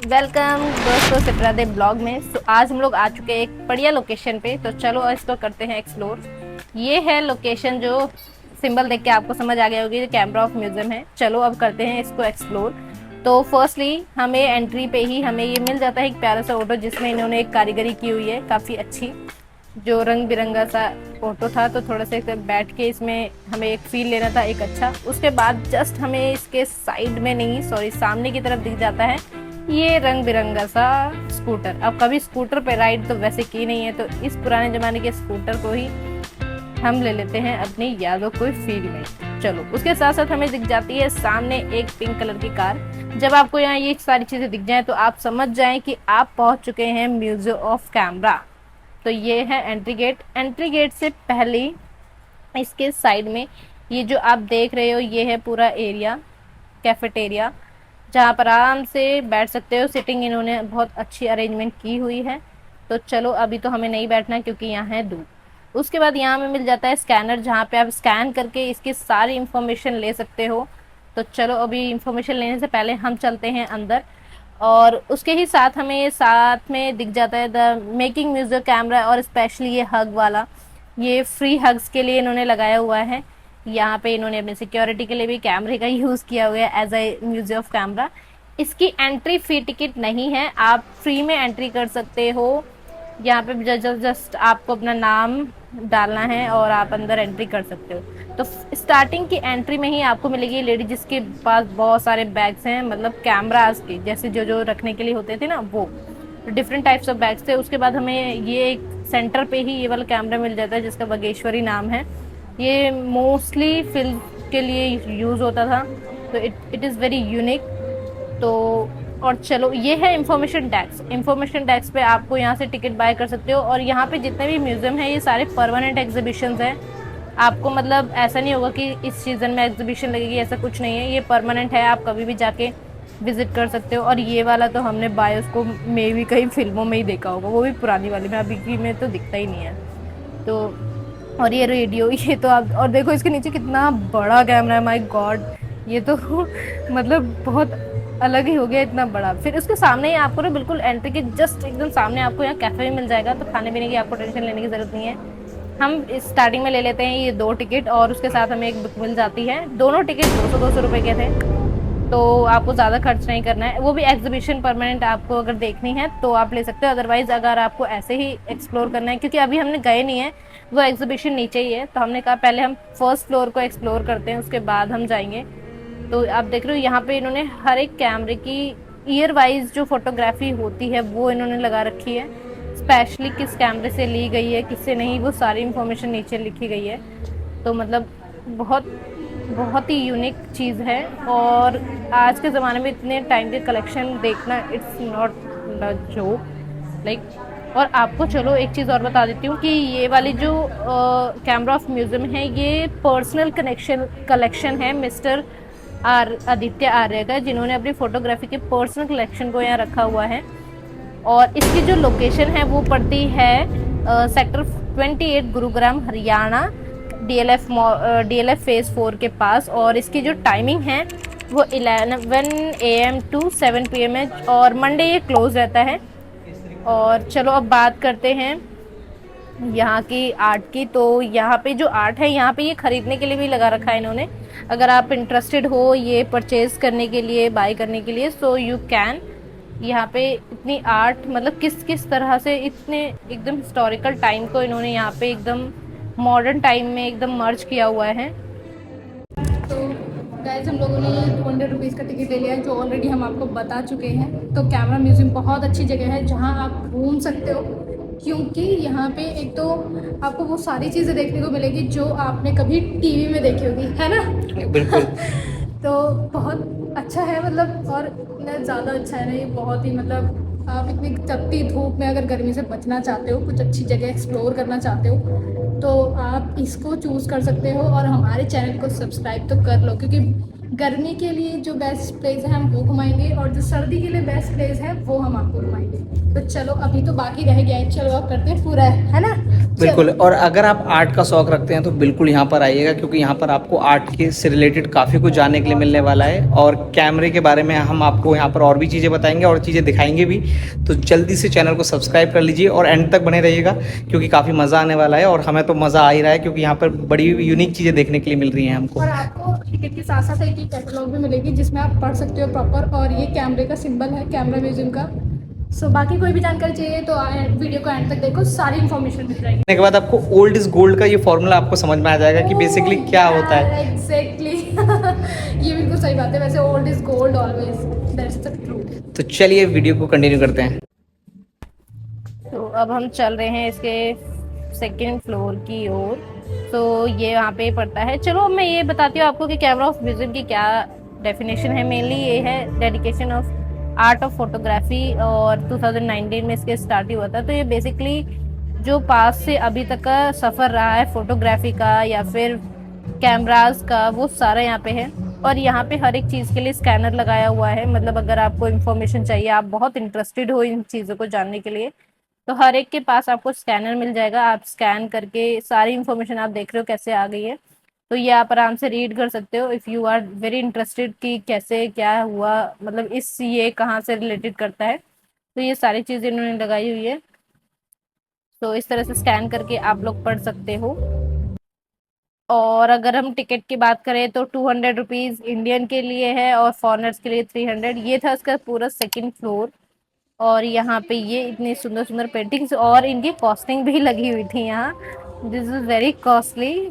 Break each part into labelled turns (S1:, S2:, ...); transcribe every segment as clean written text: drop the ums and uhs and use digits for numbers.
S1: Welcome दोस्तों सिप्रा दे blog में। आज हम लोग आ चुके हैं एक बढ़िया लोकेशन पे। तो चलो इसको करते हैं एक्सप्लोर। ये है लोकेशन जो सिंबल देख के आपको समझ आ गया होगी, जो कैमरा ऑफ म्यूजियम है। चलो अब करते हैं इसको एक्सप्लोर। तो फर्स्टली हमें एंट्री पे ही हमें ये मिल जाता है एक प्यारा सा ऑटो, जिसमें इन्होंने एक कारीगरी की हुई है काफ़ी अच्छी, जो रंग बिरंगा सा ऑटो था। तो थोड़ा सा बैठ के इसमें हमें एक फील लेना था एक अच्छा। उसके बाद जस्ट हमें इसके साइड में नहीं, सॉरी, सामने की तरफ दिख जाता है ये रंग बिरंगा सा स्कूटर। अब कभी स्कूटर पे राइड तो वैसे की नहीं है, तो इस पुराने जमाने के स्कूटर को ही हम ले लेते हैं अपनी यादों को फील में। चलो उसके साथ साथ हमें दिख जाती है सामने एक पिंक कलर की कार। जब आपको यहाँ ये सारी चीजें दिख जाएं तो आप समझ जाएं कि आप पहुंच चुके हैं म्यूजियम ऑफ कैमरा। तो ये है एंट्री गेट। एंट्री गेट से पहले इसके साइड में ये जो आप देख रहे हो ये है पूरा एरिया, कैफेटेरिया, जहाँ पर आराम से बैठ सकते हो। सिटिंग इन्होंने बहुत अच्छी अरेंजमेंट की हुई है। तो चलो अभी तो हमें नहीं बैठना क्योंकि यहाँ है धूप। उसके बाद यहाँ में मिल जाता है स्कैनर, जहाँ पे आप स्कैन करके इसकी सारी इंफॉर्मेशन ले सकते हो। तो चलो अभी इंफॉर्मेशन लेने से पहले हम चलते हैं अंदर। और उसके ही साथ हमें साथ में दिख जाता है द मेकिंग म्यूजियम कैमरा, और स्पेशली ये हग वाला, ये फ्री हग्स के लिए इन्होंने लगाया हुआ है। यहाँ पे इन्होंने अपने सिक्योरिटी के लिए भी कैमरे का यूज़ किया हुआ है as a museum of camera. इसकी एंट्री फी टिकट नहीं है, आप फ्री में एंट्री कर सकते हो। यहाँ पे जस्ट आपको अपना नाम डालना है और आप अंदर एंट्री कर सकते हो। तो स्टार्टिंग की एंट्री में ही आपको मिलेगी लेडी जिसके पास बहुत सारे बैग्स हैं, मतलब कैमरास के जैसे जो जो रखने के लिए होते थे ना, वो डिफरेंट टाइप्स ऑफ बैग्स थे। उसके बाद हमें ये एक सेंटर पे ही ये वाला कैमरा मिल जाता है जिसका बागेश्वरी नाम है। ये मोस्टली फिल्म के लिए यूज़ होता था, तो इट इज़ वेरी यूनिक। तो और चलो ये है इंफॉर्मेशन डेस्क। इंफॉर्मेशन डेस्क पे आपको यहाँ से टिकट बाय कर सकते हो। और यहाँ पे जितने भी म्यूजियम है ये सारे परमानेंट एग्जीबिशंस हैं। आपको मतलब ऐसा नहीं होगा कि इस सीज़न में एग्जीबिशन लगेगी, ऐसा कुछ नहीं है। ये परमानेंट है, आप कभी भी जाके विजिट कर सकते हो। और ये वाला तो हमने बायोस्कोप में भी कई फिल्मों में ही देखा होगा, वो भी पुरानी वाली में, अभी की में तो दिखता ही नहीं है। तो और ये रेडियो, ये तो आप और देखो इसके नीचे कितना बड़ा कैमरा है, माय गॉड। ये तो मतलब बहुत अलग ही हो गया, इतना बड़ा। फिर उसके सामने ही आपको ना बिल्कुल एंट्री के जस्ट एकदम सामने आपको यहाँ कैफे भी मिल जाएगा, तो खाने पीने की आपको टेंशन लेने की ज़रूरत नहीं है। हम स्टार्टिंग में ले लेते हैं ये 2 टिकट, और उसके साथ हमें एक बुक मिल जाती है। दोनों टिकट 200-200 रुपये के थे, तो आपको ज़्यादा खर्च नहीं करना है। वो भी एग्जीबिशन परमानेंट आपको अगर देखनी है तो आप ले सकते हो। अदरवाइज़ अगर आपको ऐसे ही एक्सप्लोर करना है, क्योंकि अभी हमने गए नहीं है, वो एग्जीबिशन नीचे ही है, तो हमने कहा पहले हम फर्स्ट फ्लोर को एक्सप्लोर करते हैं, उसके बाद हम जाएंगे। तो आप देख रहे हो यहाँ पे इन्होंने हर एक कैमरे की ईयर वाइज जो फोटोग्राफी होती है वो इन्होंने लगा रखी है। स्पेशली किस कैमरे से ली गई है, किससे नहीं, वो सारी इन्फॉर्मेशन नीचे लिखी गई है। तो मतलब बहुत बहुत ही यूनिक चीज़ है। और आज के ज़माने में इतने टाइम के कलेक्शन देखना, इट्स नॉट जोक लाइक। और आपको चलो एक चीज़ और बता देती हूँ कि ये वाली जो कैमरा ऑफ म्यूज़ियम है ये पर्सनल कलेक्शन है मिस्टर आदित्य आर्य का, जिन्होंने अपनी फोटोग्राफी के पर्सनल कलेक्शन को यहाँ रखा हुआ है। और इसकी जो लोकेशन है वो पड़ती है sector 28 Gurugram Haryana, DLF phase 4 के पास। और इसकी जो टाइमिंग है वो 11 AM to 7 PM है, और मंडे ये क्लोज रहता है। और चलो अब बात करते हैं यहाँ की आर्ट की। तो यहाँ पे जो आर्ट है, यहाँ पे ये खरीदने के लिए भी लगा रखा है इन्होंने। अगर आप इंटरेस्टेड हो ये परचेज करने के लिए, बाय करने के लिए, सो यू कैन। यहाँ पे इतनी आर्ट, मतलब किस किस तरह से इतने एकदम हिस्टोरिकल टाइम को इन्होंने यहाँ पे एकदम मॉडर्न टाइम में एकदम मर्ज किया हुआ है।
S2: तो गाइज हम लोगों ने 200 रुपीज़ का टिकट ले लिया है, जो ऑलरेडी हम आपको बता चुके हैं। तो कैमरा म्यूज़ियम बहुत अच्छी जगह है जहाँ आप घूम सकते हो, क्योंकि यहाँ पे एक तो आपको वो सारी चीज़ें देखने को मिलेगी जो आपने कभी टीवी में देखी होगी, है ना?
S3: बिल्कुल।
S2: तो बहुत अच्छा है, मतलब और इतना ज़्यादा अच्छा है ना ये, बहुत ही मतलब आप इतनी तपती धूप में अगर गर्मी से बचना चाहते हो, कुछ अच्छी जगह एक्सप्लोर करना चाहते हो, तो आप इसको चूज़ कर सकते हो। और हमारे चैनल को सब्सक्राइब तो कर लो, क्योंकि गर्मी के लिए जो बेस्ट प्लेस है हम वो घुमाएंगे, और जो सर्दी के लिए बेस्ट प्लेस है वो हम आपको घुमाएंगे। तो चलो अभी तो बाकी रह गया है, चलो आप करते हैं पूरा, है ना?
S3: बिल्कुल।
S2: चलो।
S3: और अगर आप आर्ट का शौक रखते हैं तो बिल्कुल यहाँ पर आइएगा, क्योंकि यहाँ पर आपको आर्ट के से रिलेटेड काफ़ी कुछ जानने के लिए मिलने वाला है। और कैमरे के बारे में हम आपको यहाँ पर और भी चीज़ें बताएंगे और चीज़ें दिखाएंगे भी। तो जल्दी से चैनल को सब्सक्राइब कर लीजिए और एंड तक बने रहिएगा, क्योंकि काफ़ी मज़ा आने वाला है। और हमें तो मज़ा आ ही रहा है, क्योंकि यहाँ पर बड़ी यूनिक चीज़ें देखने के लिए मिल रही हैं हमको।
S2: और आपको टिकट के साथ साथ एक कैटलॉग भी मिलेगी जिसमें आप पढ़ सकते हो प्रॉपर, और ये कैमरे का सिंबल है कैमरा म्यूजियम का। सो बाकी कोई भी जानकारी चाहिए तो वीडियो को एंड तक देखो, सारी इन्फॉर्मेशन मिल जाएगी।
S3: देखने के बाद आपको ओल्ड इज गोल्ड का ये फॉर्मूला आपको समझ में आ जाएगा कि बेसिकली क्या होता है।
S2: एग्जैक्टली ये बिल्कुल सही बात है। वैसे old is gold always, that's the truth.
S3: तो चलिए वीडियो को कंटिन्यू करते हैं।
S1: तो अब हम चल रहे हैं इसके सेकंड फ्लोर की ओर। तो ये यहाँ पे पड़ता है। चलो अब मैं ये बताती हूँ आपको कि कैमरा ऑफ म्यूजियम की क्या डेफिनेशन है। मेनली ये है dedication of art of photography, और 2019 में इसके स्टार्ट ही हुआ था। तो ये बेसिकली जो पास से अभी तक का सफ़र रहा है फोटोग्राफी का या फिर कैमराज का, वो सारा यहाँ पे है। और यहाँ पे हर एक चीज़ के लिए स्कैनर लगाया हुआ है। मतलब अगर आपको इन्फॉर्मेशन चाहिए, आप बहुत इंटरेस्टेड हो इन चीज़ों को जानने के लिए, तो हर एक के पास आपको स्कैनर मिल जाएगा। आप स्कैन करके सारी इन्फॉर्मेशन आप देख रहे हो कैसे आ गई है, तो ये आप आराम से रीड कर सकते हो if you are very interested कि कैसे क्या हुआ, मतलब इस ये कहाँ से रिलेटेड करता है। तो ये सारी चीज़ें इन्होंने लगाई हुई है। तो इस तरह से स्कैन करके आप लोग पढ़ सकते हो। और अगर हम टिकट की बात करें तो 200 रुपीज़ इंडियन के लिए है और फॉरेनर्स के लिए 300। ये था इसका पूरा सेकंड फ्लोर। और यहाँ पे ये इतनी सुंदर सुंदर पेंटिंग्स और इनकी कॉस्टिंग भी लगी हुई थी यहाँ। This is very costly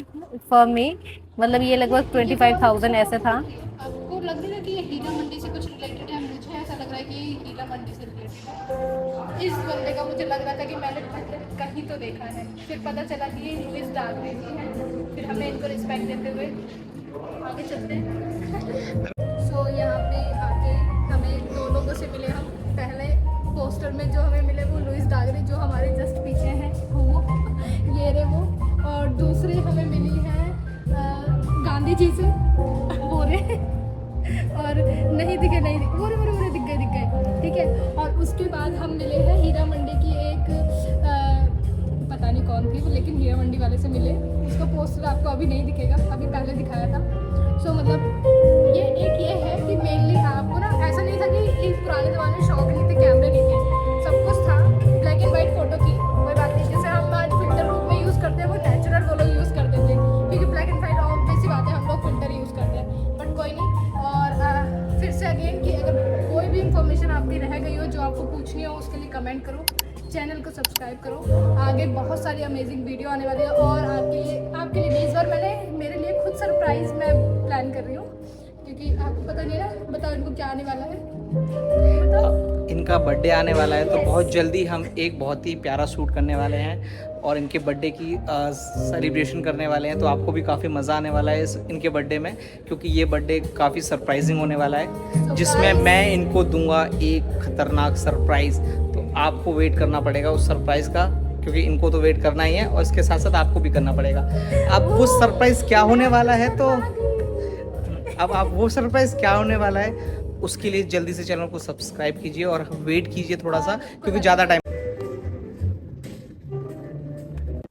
S1: for me. मतलब ये लगभग 25,000 ऐसे था।
S2: आपको लग रहा है कि ये हीरा मंडी से कुछ रिलेटेड है? मुझे ऐसा लग रहा है कि ये हीरा मंडी से रिलेटेड है। इस बंदे का मुझे लग रहा था कि मैंने पहले कहीं तो देखा है, फिर पता चला कि ये लुइस डागरे जी हैं। फिर हमें इनको रिस्पेक्ट देते हुए आगे चलते हैं। सो यहाँ पे आके हमें दो लोगों से मिले हम। पहले पोस्टर में जो हमें मिले वो लुइस डागरे, जो हमारे जस्ट पीछे हैं वो, ये रहे वो। और दूसरे हमें मिली है गांधी जी से, वो रहे। और नहीं दिखे वो रे दिख गए, ठीक है। और उसके बाद हम मिले हैं हीरा मंडी की एक पता नहीं कौन थी वो, लेकिन हीरा मंडी वाले से मिले। उसका पोस्टर आपको अभी नहीं दिखेगा, अभी पहले दिखाया था। सो मतलब ये है कि मेनली आपको ना ऐसा नहीं था कि इस पुराने ज़माने में शौक नहीं थे, कैमरे नहीं थे, सब कुछ था। ब्लैक एंड वाइट फ़ोटो की कोई बात नहीं, जैसे हम आज फिल्टर रूप में यूज़ करते हैं वो नेचुरल वो लोग यूज़ करते थे, क्योंकि ब्लैक एंड वाइट ऑब्वियस सी बात है हम लोग फिल्टर यूज़ करते हैं। बट कोई नहीं। और फिर से अगेन कि अगर कोई भी इंफॉर्मेशन आपकी रह गई हो जो आपको पूछनी हो, उसके लिए कमेंट करो, चैनल को सब्सक्राइब करो। आगे बहुत सारी अमेजिंग वीडियो आने वाली है। और आपके लिए इस बार मैंने मेरे लिए खुद सरप्राइज़ मैं प्लान कर रही हूँ, क्योंकि आपको पता नहीं है ना। बताओ इनको क्या आने वाला है? बताओ।
S3: इनका बर्थडे आने वाला है, तो बहुत जल्दी हम एक बहुत ही प्यारा शूट करने वाले हैं और इनके बर्थडे की सेलिब्रेशन करने वाले हैं। तो आपको भी काफ़ी मज़ा आने वाला है इनके बर्थडे में, क्योंकि ये बर्थडे काफ़ी सरप्राइजिंग होने वाला है, जिसमें मैं इनको दूंगा एक खतरनाक सरप्राइज़। तो आपको वेट करना पड़ेगा उस सरप्राइज़ का, क्योंकि इनको तो वेट करना ही है और इसके साथ साथ आपको भी करना पड़ेगा। अब वो सरप्राइज़ क्या होने वाला है, तो अब आप वो सरप्राइज़ क्या होने वाला है उसके लिए जल्दी से चैनल को सब्सक्राइब कीजिए और वेट कीजिए थोड़ा सा, क्योंकि ज़्यादा टाइम।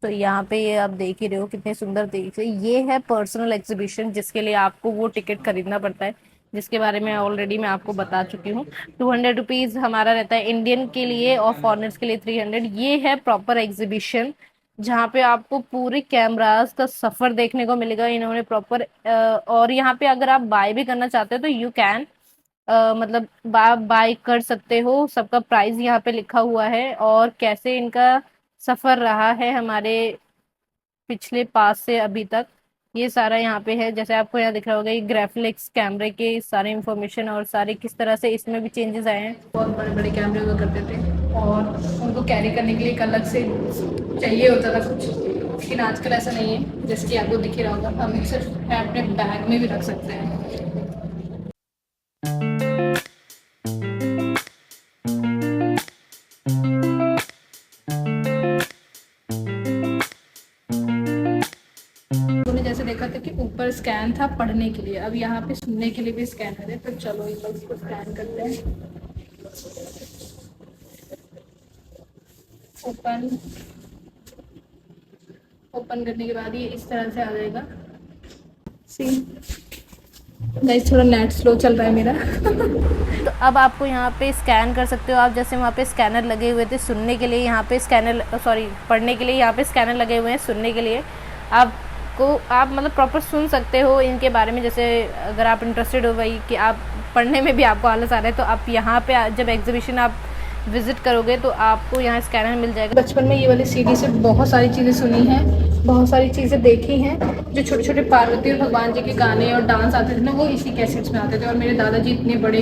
S1: तो यहाँ पे ये आप देख ही रहे हो कितने सुंदर तरीके से। ये है पर्सनल एग्जीबिशन, जिसके लिए आपको वो टिकट खरीदना पड़ता है, जिसके बारे में ऑलरेडी मैं आपको बता चुकी हूँ। 200 रुपीज़ हमारा रहता है इंडियन के लिए और फॉरेनर्स के लिए 300। ये है प्रॉपर एग्जीबिशन, जहाँ पे आपको पूरे कैमरास का सफ़र देखने को मिलेगा इन्होंने प्रॉपर। और यहाँ पे अगर आप बाय भी करना चाहते हो तो यू कैन, मतलब बाय कर सकते हो। सबका प्राइस यहाँ पे लिखा हुआ है और कैसे इनका सफ़र रहा है हमारे पिछले पास से अभी तक, ये सारा यहाँ पे है। जैसे आपको यहाँ दिख रहा होगा ये ग्राफिक्स कैमरे के सारे इंफॉर्मेशन और सारे किस तरह से इसमें भी चेंजेस आए हैं।
S2: बहुत बड़े बड़े कैमरे हुआ करते थे और उनको कैरी करने के लिए एक अलग से चाहिए होता था कुछ, लेकिन आजकल ऐसा नहीं है। जैसे कि आपको दिख ही रहा होगा, हम सिर्फ अपने बैग में भी रख सकते हैं। जैसे देखा था कि ऊपर स्कैन था पढ़ने के लिए, अब यहाँ पे सुनने के लिए भी स्कैनर है। तो चलो एक बार इसको स्कैन करते हैं। ओपन ओपन करने के बाद ये इस तरह से आ जाएगा। सी गाइस, थोड़ा नेट स्लो चल रहा है मेरा।
S1: तो अब आपको यहाँ पे स्कैन कर सकते हो आप, जैसे वहाँ पे स्कैनर लगे हुए थे सुनने के लिए, यहाँ पे स्कैनर पढ़ने के लिए यहाँ पे स्कैनर लगे हुए हैं सुनने के लिए। आप मतलब प्रॉपर सुन सकते हो इनके बारे में। जैसे अगर आप इंटरेस्टेड हो भाई कि आप पढ़ने में भी आपको आलस आ रहा है, तो आप यहाँ पे जब एग्जीबिशन आप विजिट करोगे तो आपको यहाँ स्कैनर मिल जाएगा।
S2: बचपन में ये वाली सीडी से बहुत सारी चीज़ें सुनी हैं, बहुत सारी चीज़ें देखी हैं। जो छोटे छोटे पार्वती और भगवान जी के गाने और डांस आते थे ना, वो इसी कैसेट्स में आते थे। और मेरे दादाजी इतने बड़े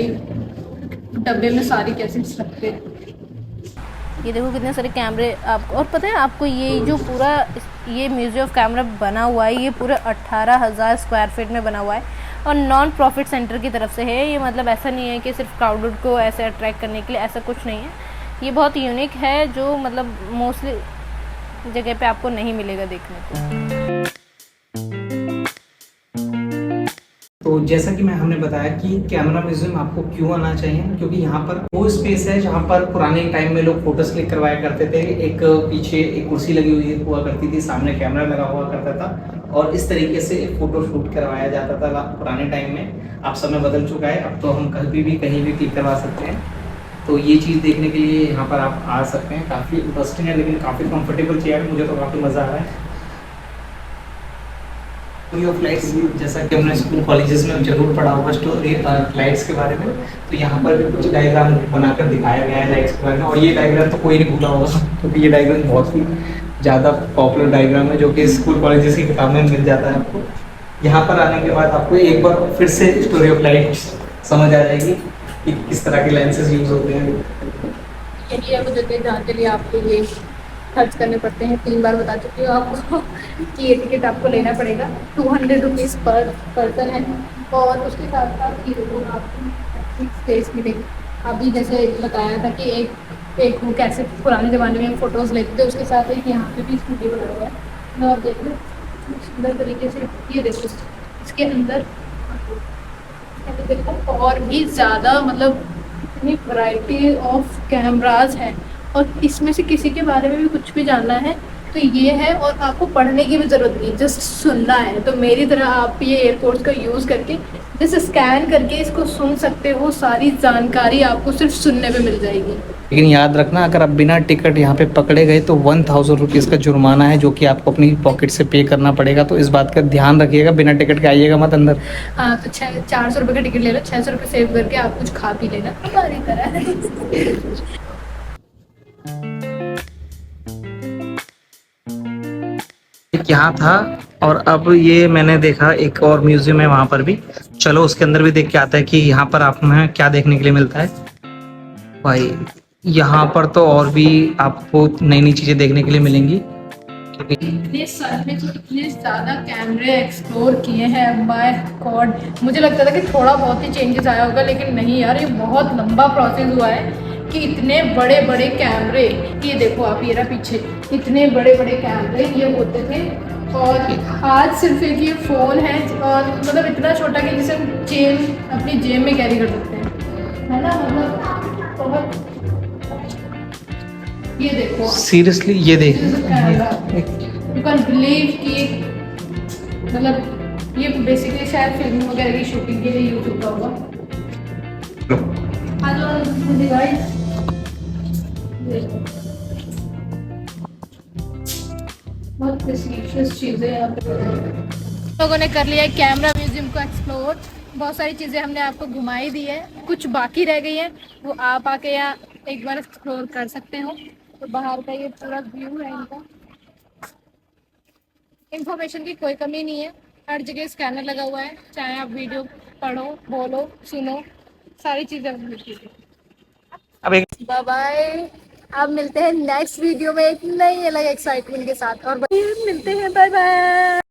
S2: डब्बे में सारी कैसेट्स रखते।
S1: ये देखो कितने सारे कैमरे आपको। और पता है आपको ये जो पूरा ये म्यूजियम ऑफ कैमरा बना हुआ है, ये पूरा 18,000 स्क्वायर फीट में बना हुआ है और नॉन प्रॉफिट सेंटर की तरफ से है ये। मतलब ऐसा नहीं है कि सिर्फ क्राउडेड को ऐसे अट्रैक्ट करने के लिए, ऐसा कुछ नहीं है। ये बहुत यूनिक है, जो मतलब मोस्टली जगह पे आपको नहीं मिलेगा देखने को।
S3: तो जैसा कि हमने बताया कि कैमरा म्यूजियम आपको क्यों आना चाहिए, क्योंकि यहाँ पर वो स्पेस है जहाँ पर पुराने टाइम में लोग फोटोज क्लिक करवाया करते थे। एक पीछे एक कुर्सी लगी हुई हुआ करती थी, सामने कैमरा लगा हुआ करता था और इस तरीके से फोटो शूट करवाया जाता था पुराने टाइम में। अब समय बदल चुका है, अब तो हम कभी भी कहीं भी क्लिक करवा सकते हैं। तो ये चीज़ देखने के लिए यहाँ पर आप आ सकते हैं। काफ़ी इंटरेस्टिंग है, लेकिन काफ़ी कंफर्टेबल चेयर है, मुझे तो काफ़ी मज़ा आ रहा है। स्टोरी ऑफ लाइट्स, जैसा कि हमने स्कूल कॉलेजेस में जरूर पढ़ा होगा स्टोरी लाइट्स के बारे में, तो यहाँ पर भी कुछ डायग्राम बनाकर दिखाया गया है लाइट्स के बारे में। और ये डायग्राम तो कोई नहीं भूला होगा, क्योंकि ये डायग्राम बहुत ही ज़्यादा पॉपुलर डायग्राम है, जो कि स्कूल कॉलेजेस की किताब में मिल जाता है आपको। यहाँ पर आने के बाद आपको एक बार फिर से स्टोरी ऑफ लाइट्स समझ आ जाएगी कि किस तरह के लेंसेज यूज़ होते हैं।
S2: यही है वो जगह जहाँ के लिए आपको ये खर्च करने पड़ते हैं। 3 बार बता चुकी हूँ आपको कि ये टिकट आपको लेना पड़ेगा। 200 रुपीज़ पर पर्सन है। और उसके साथ साथ ये देखो आपको स्पेस मिलेगी। अभी जैसे बताया था कि एक वो कैसे पुराने ज़माने में फ़ोटोज़ लेते थे, उसके साथ एक यहाँ पे भी स्टूडियो बना हुआ है। तो आप देख लो सुंदर तरीके से। ये देखो इसके अंदर देखो और भी ज़्यादा मतलब इतनी वैरायटी ऑफ कैमराज हैं। और इसमें से किसी के बारे में भी कुछ भी जानना है तो ये है। और आपको पढ़ने की भी ज़रूरत नहीं, जस्ट सुनना है। तो मेरी तरह आप ये एयरपोर्ट्स का यूज़ करके जस्ट स्कैन करके इसको सुन सकते हो। सारी जानकारी आपको सिर्फ सुनने पे मिल जाएगी।
S3: लेकिन याद रखना, अगर आप बिना टिकट यहाँ पे पकड़े गए तो 1000 रुपीज़ का जुर्माना है, जो कि आपको अपनी पॉकेट से पे करना पड़ेगा। तो इस बात का ध्यान रखिएगा, बिना टिकट के आइएगा मत अंदर।
S2: हाँ, तो 400 रुपये का टिकट ले लो, 600 रुपये सेव करके आप कुछ खा पी लेना हमारी तरह।
S3: यहाँ था और अब ये मैंने देखा एक और म्यूजियम है वहाँ पर भी। चलो उसके अंदर भी देख के आता है कि यहाँ पर आप में क्या देखने के लिए मिलता है। भाई यहाँ पर तो और भी आपको नई नई चीजें देखने के लिए मिलेंगी।
S2: इतने साल में तो इतने ज़्यादा कैमरे एक्सप्लोर किए हैं, बाय गॉड। मुझे लगता था कि थोड़ा बहुत ही चेंजेस आया होगा, लेकिन नहीं यार, ये बहुत लंबा प्रोसेस हुआ है कि इतने बड़े बड़े कैमरे। ये देखो आप, ये रहा पीछे, इतने बड़े बड़े कैमरे ये होते थे। और आज सिर्फ एक ये फ़ोन है, और मतलब इतना छोटा कि जिसे हम अपनी जेब में कैरी कर सकते हैं, है ना। मतलब बहुत। ये देखो
S3: सीरियसली ये देख,
S2: यू कैन बिलीव कि मतलब ये बेसिकली शायद फिल्म वगैरह की शूटिंग के लिए यूज होता होगा। बहुत प्रेस्टीजियस चीज़ें यहाँ पे। लोगों ने कर लिया है कैमरा म्यूजियम को एक्सप्लोर। बहुत सारी चीज़ें हमने आपको घुमाई दी है, कुछ बाकी रह गई हैं, वो आप आके यहाँ एक बार एक्सप्लोर कर सकते हो। तो बाहर का ये पूरा व्यू है इनका। इंफॉर्मेशन की कोई कमी नहीं है, हर जगह स्कैनर लगा हुआ है। चाहे आप वीडियो पढ़ो, बोलो, सुनो, सारी चीज़ें मिलती है।
S3: अब एक
S2: बाय बाय। अब मिलते हैं नेक्स्ट वीडियो में एक नई अलग एक्साइटमेंट के साथ। और मिलते हैं, बाय बाय।